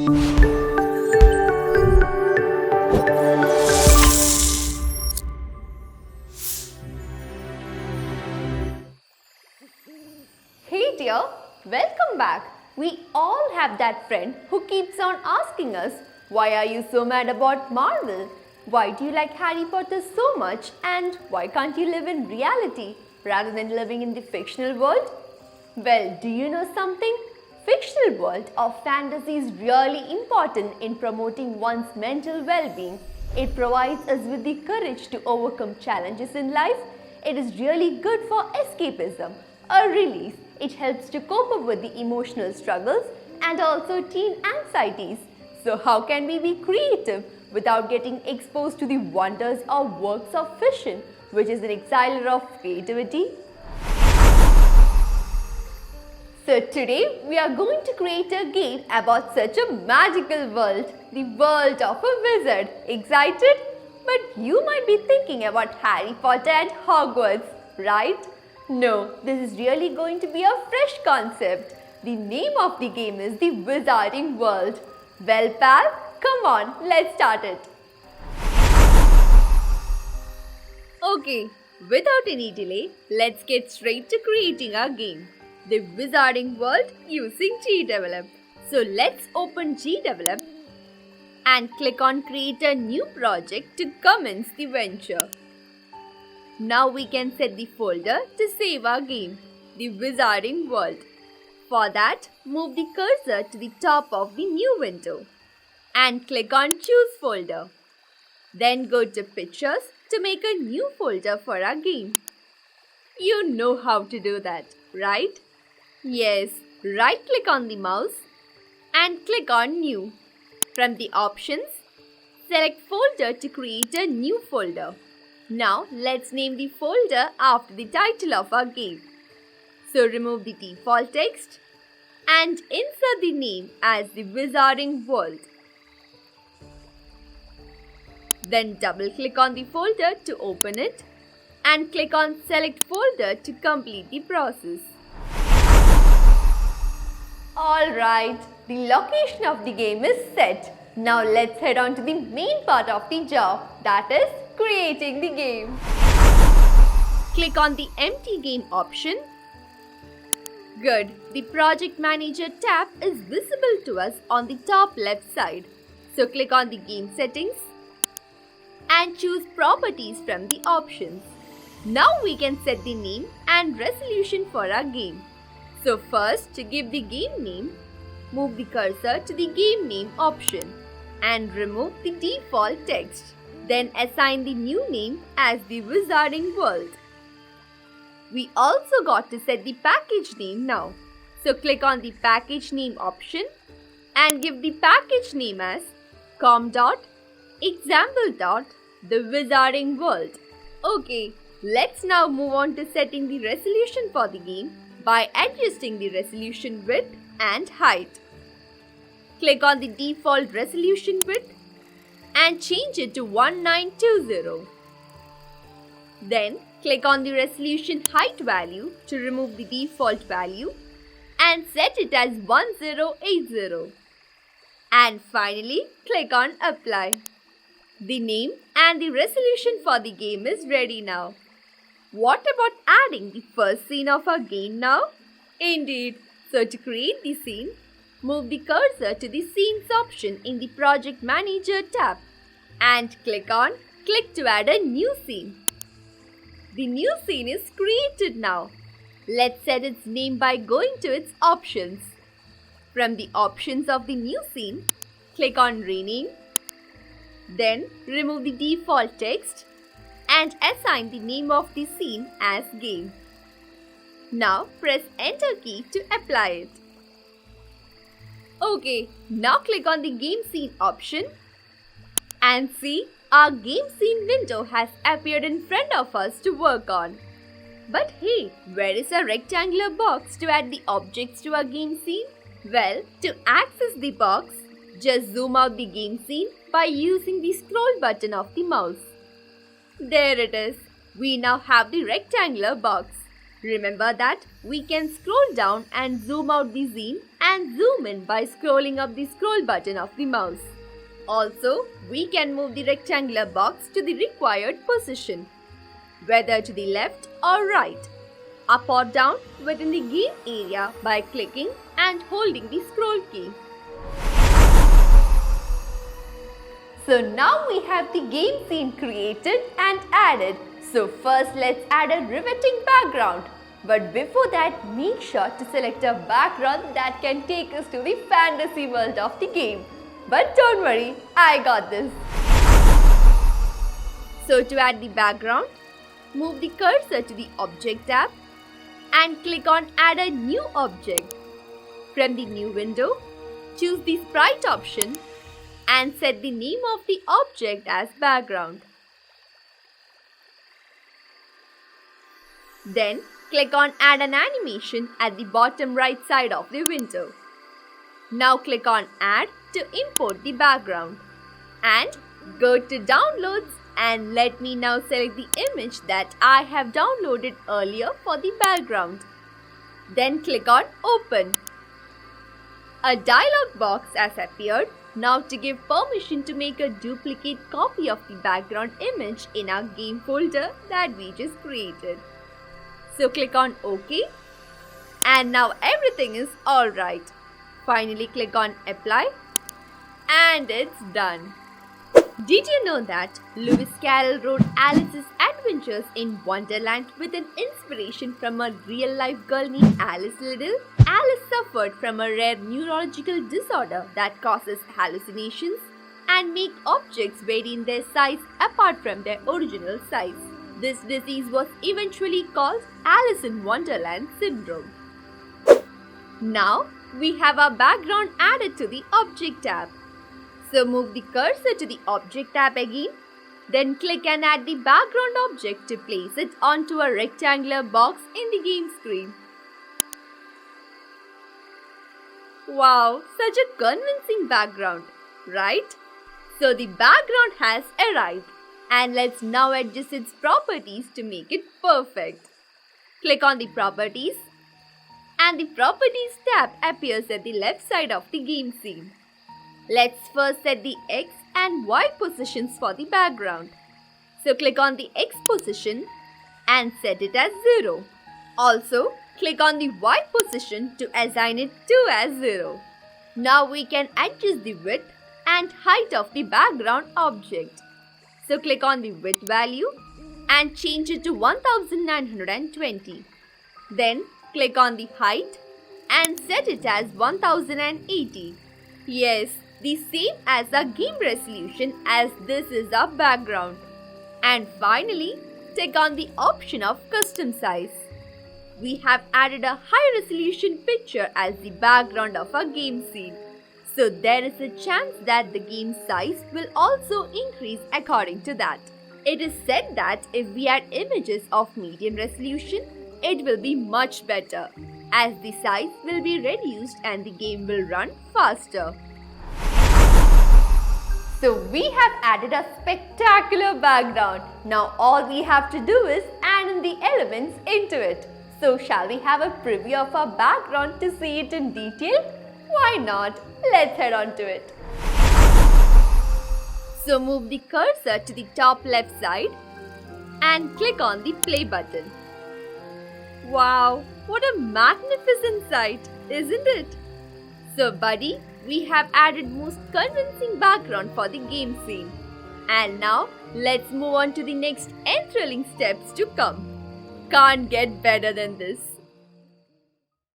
Hey dear, welcome back. We all have that friend who keeps on asking us, why are you so mad about Marvel? Why do you like Harry Potter so much? And why can't you live in reality rather than living in the fictional world? Well, do you know something? Fictional world of fantasy is really important in promoting one's mental well-being. It provides us with the courage to overcome challenges in life. It is really good for escapism, a release. It helps to cope up with the emotional struggles and also teen anxieties. So how can we be creative without getting exposed to the wonders of works of fiction, which is an exiler of creativity? So today we are going to create a game about such a magical world, the world of a wizard. Excited? But you might be thinking about Harry Potter and Hogwarts, right? No, this is really going to be a fresh concept. The name of the game is the Wizarding World. Well pal, come on, let's start it. Okay, without any delay, let's get straight to creating our game. The Wizarding World using 𝗙𝗵𝗲. So let's open 𝗙𝗵𝗲 and click on Create a New Project to commence the venture. Now we can set the folder to save our game, the Wizarding World. For that, move the cursor to the top of the new window and click on Choose Folder. Then go to Pictures to make a new folder for our game. You know how to do that, right? Yes, right-click on the mouse and click on New. From the options, select Folder to create a new folder. Now, let's name the folder after the title of our game. So, remove the default text and insert the name as the Wizarding World. Then double-click on the folder to open it and click on Select Folder to complete the process. Alright, the location of the game is set. Now let's head on to the main part of the job, that is creating the game. Click on the Empty Game option. Good, the Project Manager tab is visible to us on the top left side. So click on the Game Settings and choose Properties from the options. Now we can set the name and resolution for our game. So first, to give the game name, move the cursor to the Game Name option and remove the default text. Then assign the new name as the Wizarding World. We also got to set the package name now. So click on the Package Name option and give the package name as com.example.the Wizarding World. Okay, let's now move on to setting the resolution for the game by adjusting the resolution width and height. Click on the default resolution width and change it to 1920. Then click on the resolution height value to remove the default value and set it as 1080. And finally, click on Apply. The name and the resolution for the game is ready now. What about adding the first scene of our game now? Indeed. So to create the scene, move the cursor to the Scenes option in the Project Manager tab and click on Click to add a new scene. The new scene is created now. Let's set its name by going to its options. From the options of the new scene, click on Rename. Then remove the default text and assign the name of the scene as Game. Now press Enter key to apply it. Okay, now click on the Game Scene option and see our Game Scene window has appeared in front of us to work on. But hey, where is a rectangular box to add the objects to our game scene? Well, to access the box, just zoom out the game scene by using the scroll button of the mouse. There it is. We now have the rectangular box. Remember that we can scroll down and zoom out the scene and zoom in by scrolling up the scroll button of the mouse. Also, we can move the rectangular box to the required position, whether to the left or right, up or down within the game area by clicking and holding the scroll key. So now we have the game scene created and added. So first let's add a riveting background. But before that, make sure to select a background that can take us to the fantasy world of the game. But don't worry, I got this. So to add the background, move the cursor to the Object tab and click on Add a New Object. From the new window, choose the Sprite option and set the name of the object as background. Then click on Add an Animation at the bottom right side of the window. Now click on Add to import the background and go to Downloads and let me now select the image that I have downloaded earlier for the background. Then click on Open. A dialog box has appeared. Now to give permission to make a duplicate copy of the background image in our game folder that we just created. So click on OK and now everything is alright. Finally click on Apply and it's done. Did you know that Lewis Carroll wrote Alice's adventures in Wonderland with an inspiration from a real-life girl named Alice Liddell? Alice suffered from a rare neurological disorder that causes hallucinations and make objects vary in their size apart from their original size. This disease was eventually called Alice in Wonderland syndrome. Now we have our background added to the Object tab. So move the cursor to the Object tab again. Then click and add the background object to place it onto a rectangular box in the game screen. Wow, such a convincing background, right? So the background has arrived and let's now adjust its properties to make it perfect. Click on the Properties and the Properties tab appears at the left side of the game scene. Let's first set the X and Y positions for the background. So click on the X position and set it as 0. Also, click on the Y position to assign it to as 0. Now we can adjust the width and height of the background object. So click on the width value and change it to 1920. Then click on the height and set it as 1080. Yes, the same as our game resolution as this is our background. And finally, click on the option of custom size. We have added a high resolution picture as the background of our game scene. So there is a chance that the game size will also increase according to that. It is said that if we add images of medium resolution, it will be much better as the size will be reduced and the game will run faster. So we have added a spectacular background. Now all we have to do is add in the elements into it. So shall we have a preview of our background to see it in detail? Why not? Let's head on to it. So move the cursor to the top left side and click on the play button. Wow, what a magnificent sight, isn't it? So buddy, we have added most convincing background for the game scene. And now let's move on to the next enthralling steps to come. Can't get better than this.